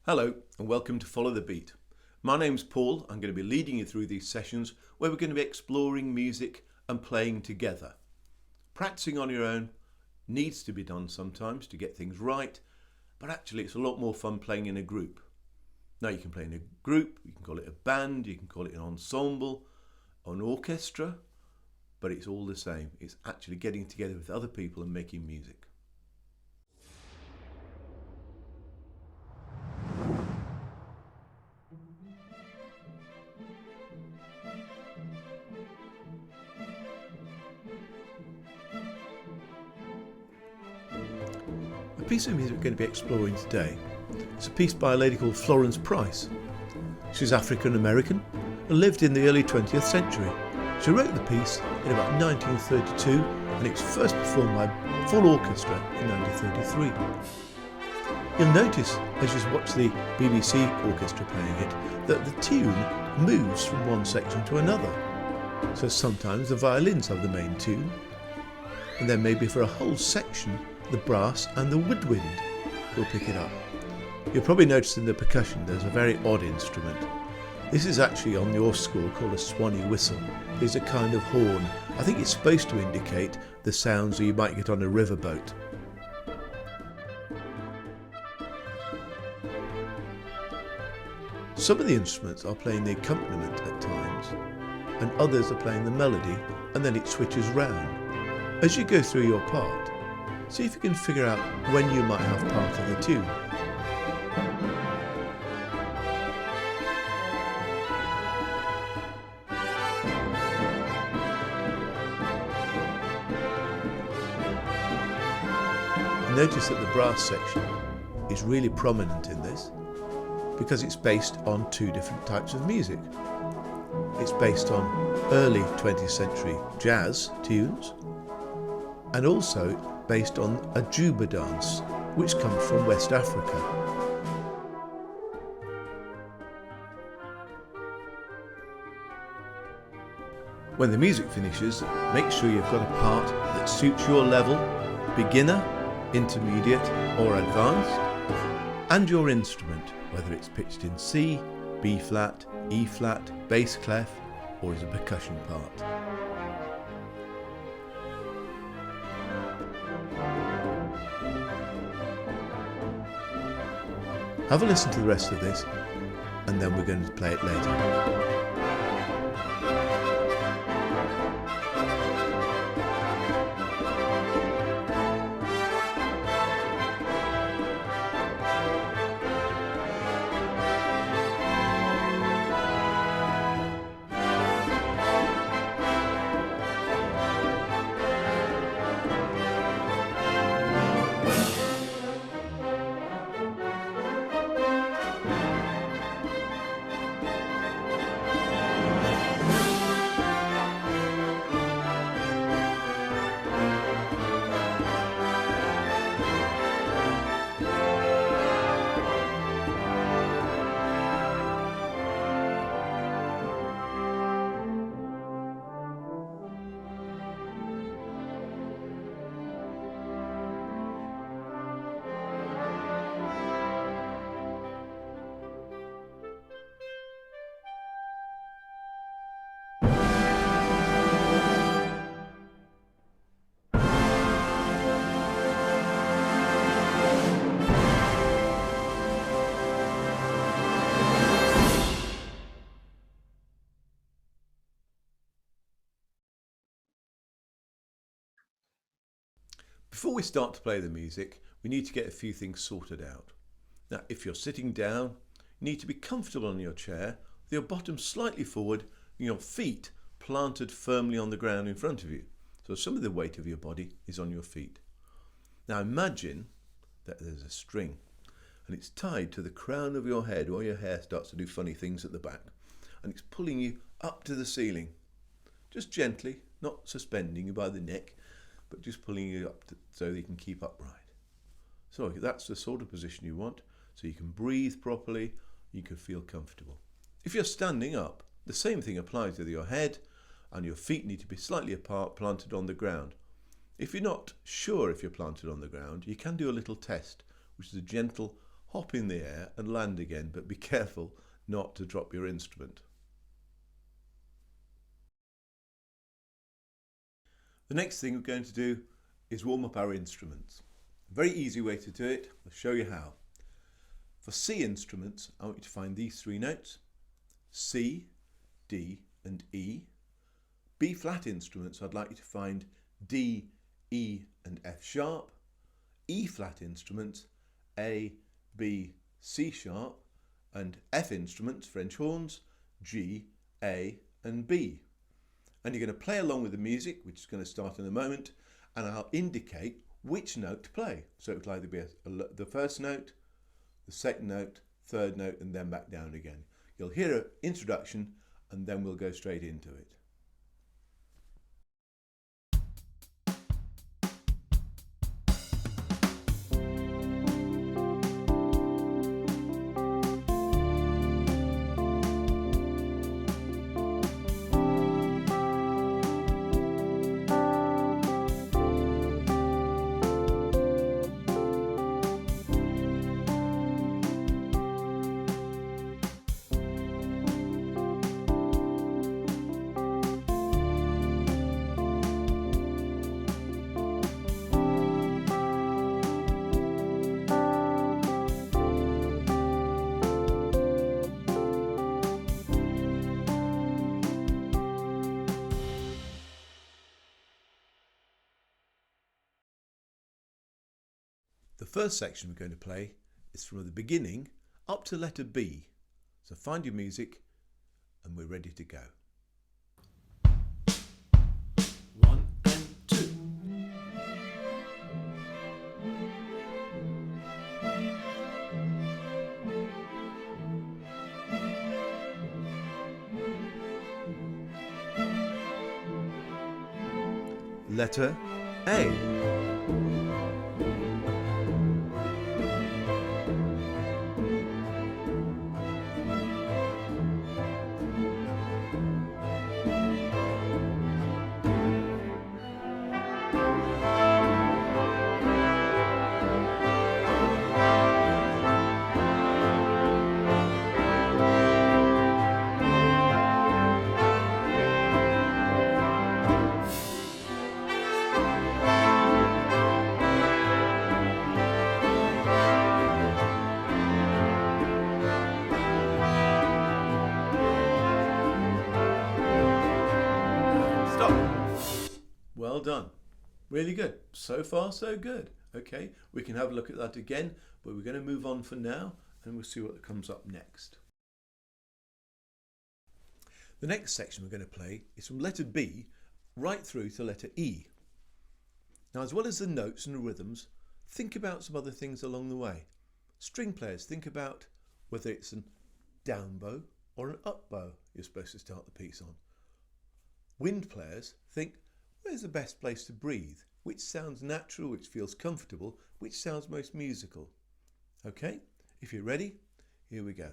Hello and welcome to Follow the Beat. My name's Paul. I'm going to be leading you through these sessions where we're going to be exploring music and playing together. Practicing on your own needs to be done sometimes to get things right, but actually it's a lot more fun playing in a group. Now you can play in a group, you can call it a band, you can call it an ensemble, an orchestra, but it's all the same. It's actually getting together with other people and making music. The piece of music we're going to be exploring today is a piece by a lady called Florence Price. She's African American and lived in the early 20th century. She wrote the piece in about 1932 and it was first performed by full orchestra in 1933. You'll notice as you watch the BBC orchestra playing it that the tune moves from one section to another. So sometimes the violins have the main tune, and then maybe for a whole section the brass and the woodwind will pick it up. You'll probably notice in the percussion there's a very odd instrument. This is actually on your score called a swanny whistle. It's a kind of horn. I think it's supposed to indicate the sounds that you might get on a riverboat. Some of the instruments are playing the accompaniment at times, and others are playing the melody, and then it switches round. As you go through your part, see if you can figure out when you might have part of the tune. Notice that the brass section is really prominent in this because it's based on two different types of music. It's based on early 20th century jazz tunes and also based on a Juba dance which comes from West Africa. When the music finishes, make sure you've got a part that suits your level, beginner, intermediate or advanced, and your instrument, whether it's pitched in C, B flat, E flat, bass clef or as a percussion part. Have a listen to the rest of this and then we're going to play it later. Before we start to play the music, we need to get a few things sorted out. Now, if you're sitting down, you need to be comfortable on your chair, with your bottom slightly forward and your feet planted firmly on the ground in front of you. So some of the weight of your body is on your feet. Now imagine that there's a string and it's tied to the crown of your head, or your hair starts to do funny things at the back, and it's pulling you up to the ceiling. Just gently, not suspending you by the neck, but just pulling you up so that you can keep upright. So that's the sort of position you want, so you can breathe properly, you can feel comfortable. If you're standing up, the same thing applies with your head, and your feet need to be slightly apart, planted on the ground. If you're not sure if you're planted on the ground, you can do a little test, which is a gentle hop in the air and land again, but be careful not to drop your instrument. The next thing we're going to do is warm up our instruments. A very easy way to do it, I'll show you how. For C instruments, I want you to find these three notes: C, D and E. B flat instruments, I'd like you to find D, E and F sharp. E flat instruments, A, B, C sharp, and F instruments, French horns, G, A and B. And you're going to play along with the music, which is going to start in a moment, and I'll indicate which note to play. So it will either be the first note, the second note, third note, and then back down again. You'll hear an introduction and then we'll go straight into it. The first section we're going to play is from the beginning up to letter B. So find your music and we're ready to go. 1 and 2. Letter A. Well done. Really good. So far, so good. Okay, we can have a look at that again, but we're going to move on for now and we'll see what comes up next. The next section we're going to play is from letter B right through to letter E. Now, as well as the notes and the rhythms, think about some other things along the way. String players, think about whether it's a down bow or an up bow you're supposed to start the piece on. Wind players, think, where's the best place to breathe? Which sounds natural, which feels comfortable, which sounds most musical? Okay, if you're ready, here we go.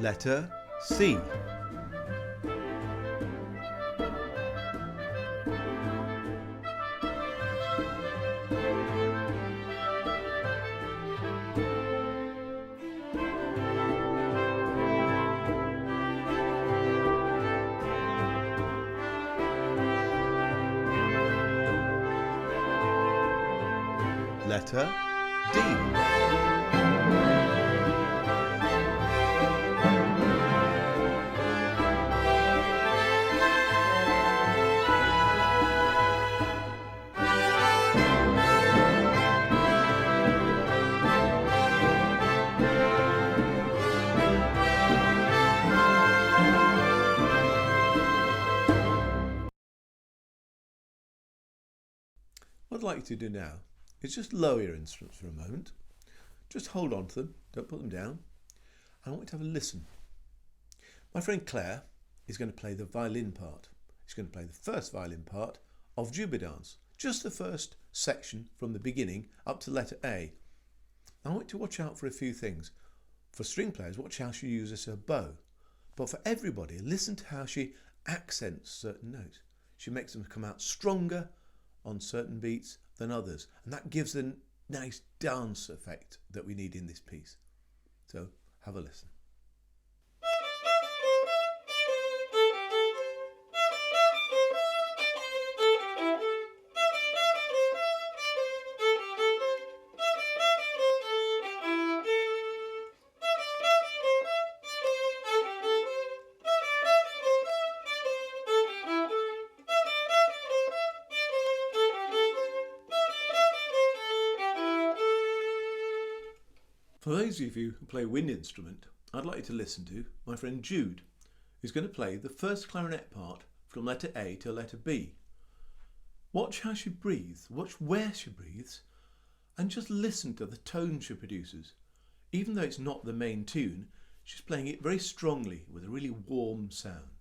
Letter C. Letter D. What I'd like you to do now is just lower your instruments for a moment. Just hold on to them, don't put them down. I want you to have a listen. My friend Claire is going to play the violin part. She's going to play the first violin part of Juba Dance, just the first section from the beginning up to letter A. I want you to watch out for a few things. For string players, watch how she uses her bow. But for everybody, listen to how she accents certain notes. She makes them come out stronger on certain beats than others. And that gives a nice dance effect that we need in this piece. So have a listen. For those of you who play a wind instrument, I'd like you to listen to my friend Jude, who's going to play the first clarinet part from letter A to letter B. Watch how she breathes, watch where she breathes, and just listen to the tone she produces. Even though it's not the main tune, she's playing it very strongly with a really warm sound.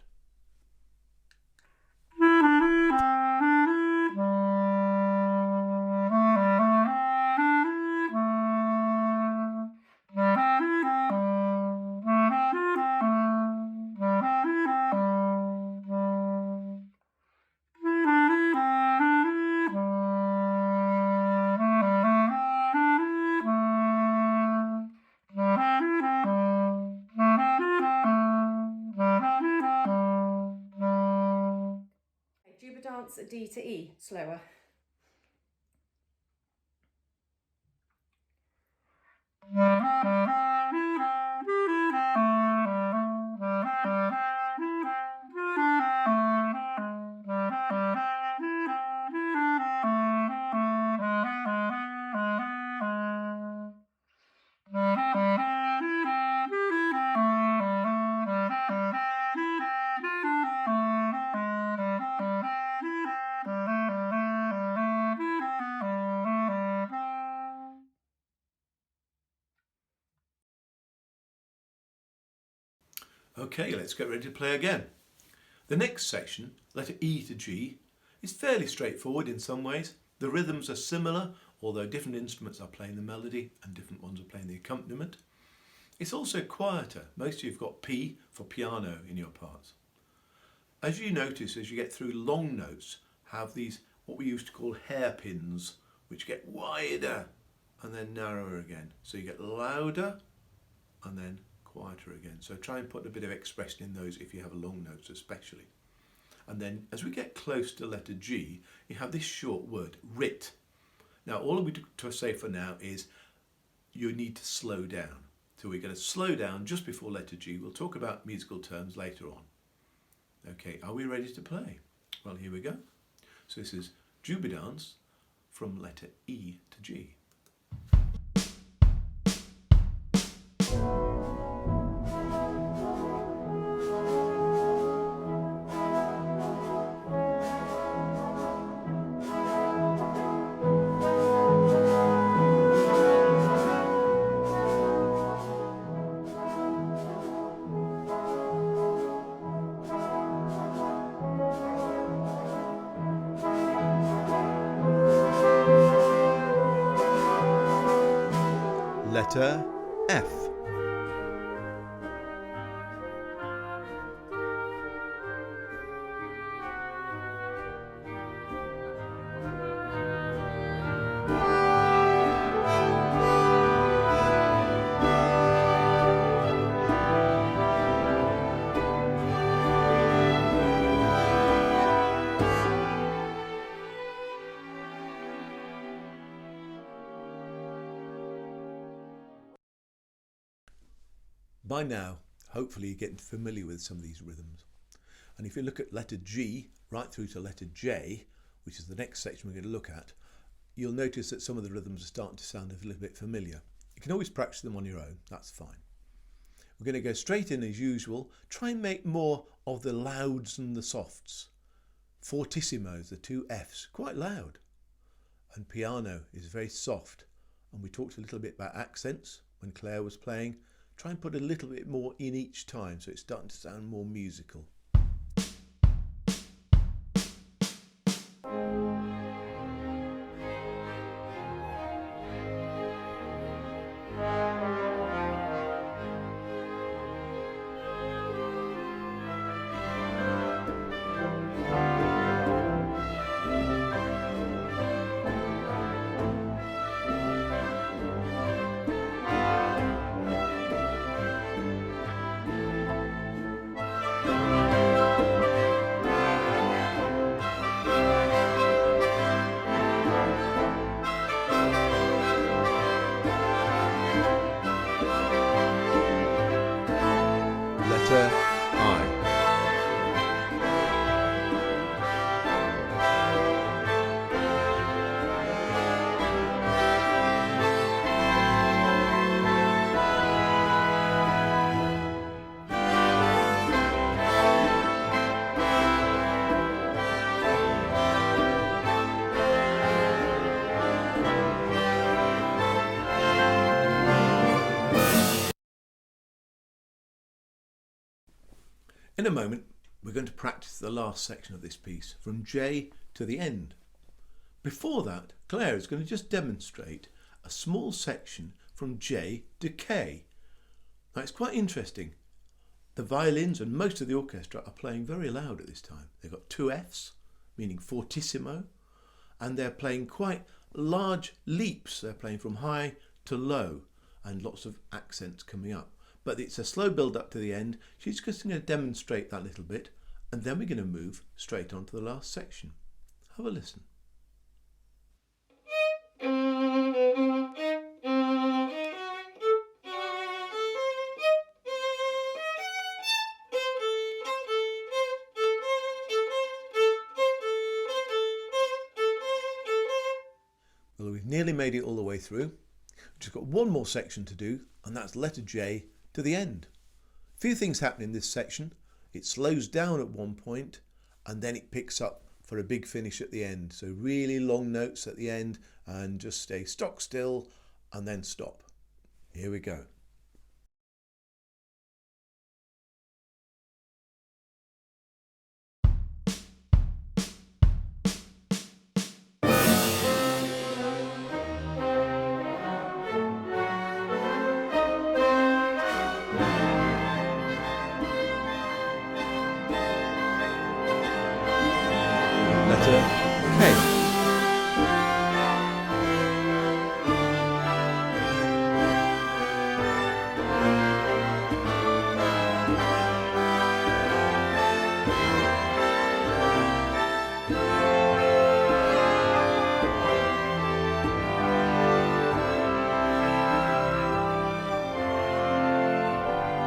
Juba Dance a D to E, slower. Okay, let's get ready to play again. The next section, letter E to G, is fairly straightforward in some ways. The rhythms are similar, although different instruments are playing the melody and different ones are playing the accompaniment. It's also quieter. Most of you have got P for piano in your parts. As you notice, as you get through, long notes have these, what we used to call hairpins, which get wider and then narrower again. So you get louder and then quieter again. So try and put a bit of expression in those if you have long notes especially. And then as we get close to letter G, you have this short word, writ. Now all we do to say for now is you need to slow down. So we're going to slow down just before letter G. We'll talk about musical terms later on. Okay, are we ready to play? Well, here we go. So this is Juba Dance from letter E to G. Letter F. By now, hopefully you're getting familiar with some of these rhythms. And if you look at letter G right through to letter J, which is the next section we're going to look at, you'll notice that some of the rhythms are starting to sound a little bit familiar. You can always practice them on your own, that's fine. We're going to go straight in as usual, try and make more of the louds and the softs. Fortissimos, the two Fs, quite loud. And piano is very soft and we talked a little bit about accents when Claire was playing. Try and put a little bit more in each time so it's starting to sound more musical. Letter I. In a moment, we're going to practice the last section of this piece, from J to the end. Before that, Claire is going to just demonstrate a small section from J to K. Now, it's quite interesting. The violins and most of the orchestra are playing very loud at this time. They've got two Fs, meaning fortissimo, and they're playing quite large leaps. They're playing from high to low and lots of accents coming up. But it's a slow build up to the end. She's just going to demonstrate that little bit, and then we're going to move straight on to the last section. Have a listen. Well, we've nearly made it all the way through. We've just got one more section to do, and that's letter J to the end. A few things happen in this section. It slows down at one point, and then it picks up for a big finish at the end. So really long notes at the end, and just stay stock still and then stop. Here we go. Letter K.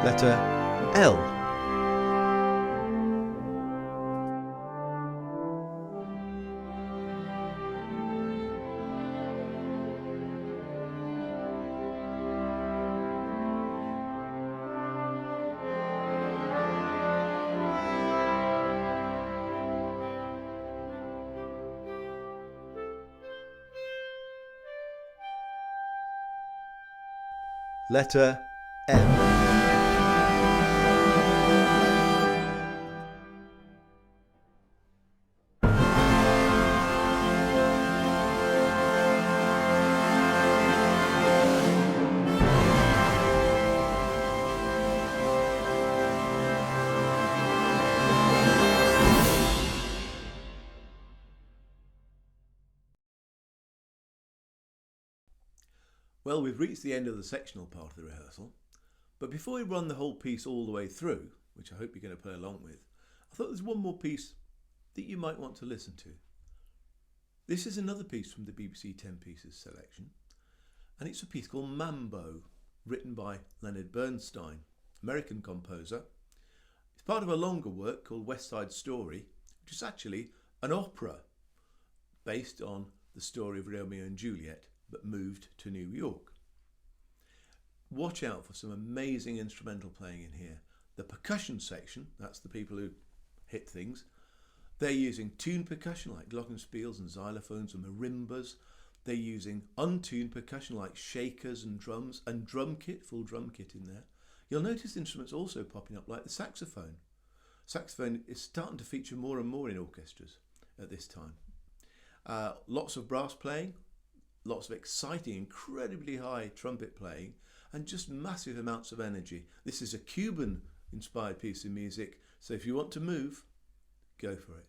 Letter L. Letter M. Well, we've reached the end of the sectional part of the rehearsal, but before we run the whole piece all the way through, which I hope you're going to play along with, I thought there's one more piece that you might want to listen to. This is another piece from the BBC 10 Pieces selection, and it's a piece called Mambo, written by Leonard Bernstein, American composer. It's part of a longer work called West Side Story, which is actually an opera based on the story of Romeo and Juliet, but moved to New York. Watch out for some amazing instrumental playing in here. The percussion section, that's the people who hit things, they're using tuned percussion like glockenspiels and xylophones and marimbas. They're using untuned percussion like shakers and drums and drum kit, full drum kit in there. You'll notice instruments also popping up like the saxophone. Saxophone is starting to feature more and more in orchestras at this time. Lots of brass playing, lots of exciting, incredibly high trumpet playing, and just massive amounts of energy. This is a Cuban inspired piece of music, so if you want to move, go for it.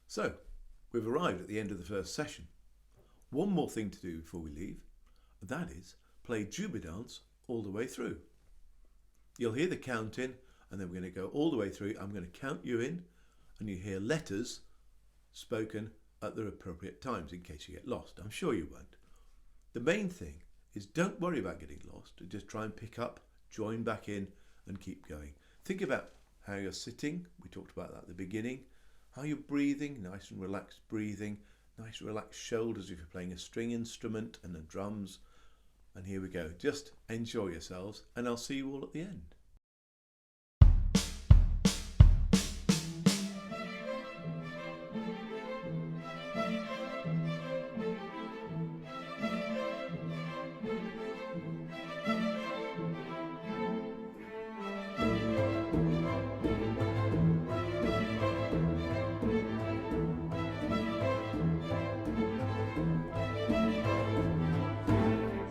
So, we've arrived at the end of the first session. One more thing to do before we leave, and that is play Juba dance all the way through. You'll hear the count in, and then we're going to go all the way through. I'm going to count you in, and you hear letters spoken at the appropriate times in case you get lost. I'm sure you won't. The main thing is don't worry about getting lost. Just try and pick up, join back in, and keep going. Think about how you're sitting. We talked about that at the beginning. How you're breathing, nice and relaxed breathing, nice relaxed shoulders if you're playing a string instrument and the drums. And here we go. Just enjoy yourselves, and I'll see you all at the end.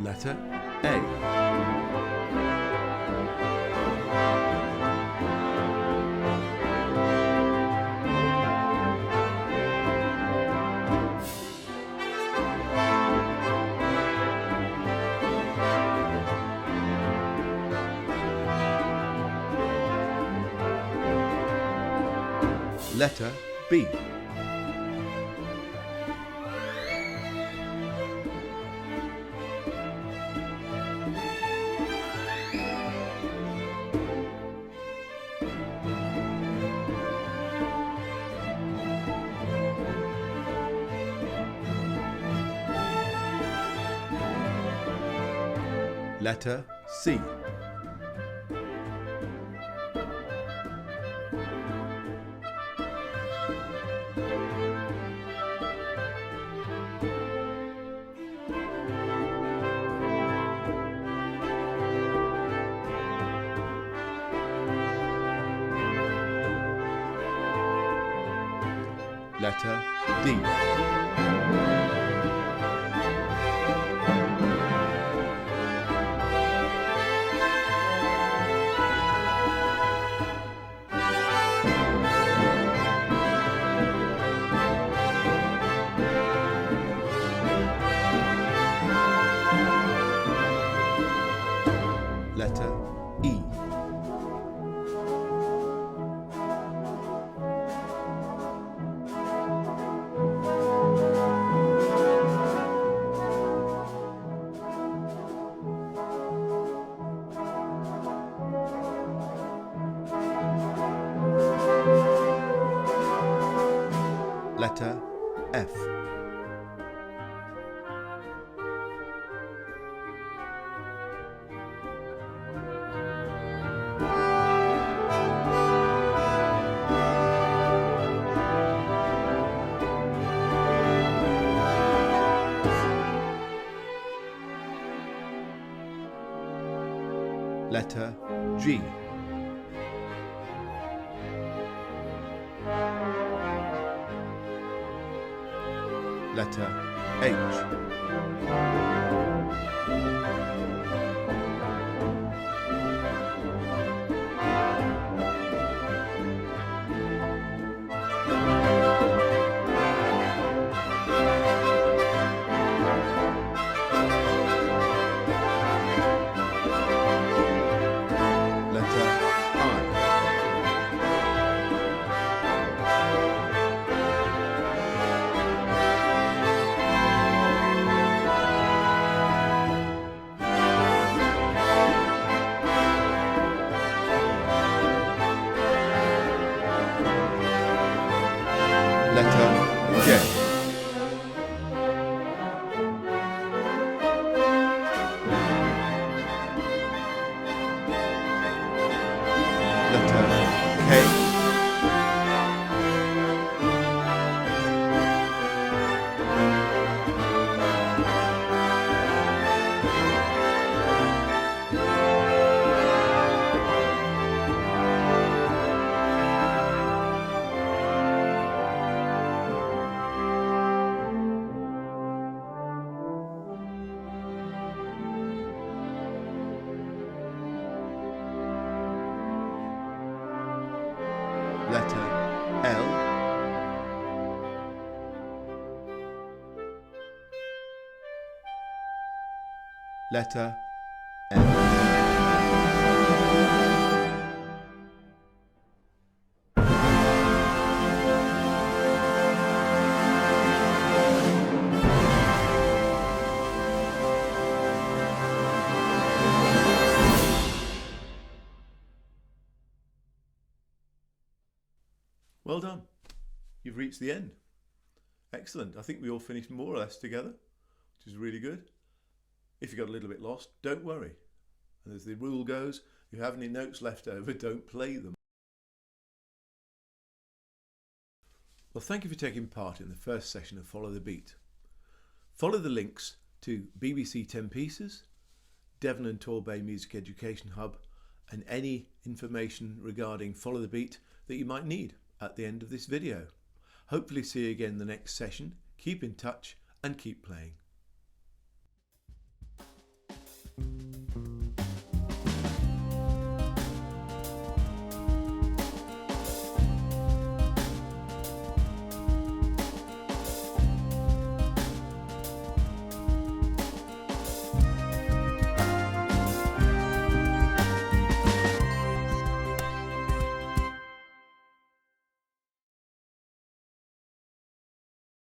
Letter A. Letter B. Letter C. Letter D. Letter E. Letter F. Letter G. Letter H. Letter I. Letter J. Letter K. Letter L. Letter M. Well done. You've reached the end. Excellent. I think we all finished more or less together, which is really good. If you got a little bit lost, don't worry. And as the rule goes, if you have any notes left over, don't play them. Well, thank you for taking part in the first session of Follow the Beat. Follow the links to BBC 10 Pieces, Devon and Torbay Music Education Hub, and any information regarding Follow the Beat that you might need at the end of this video. Hopefully see you again in the next session. Keep in touch and keep playing.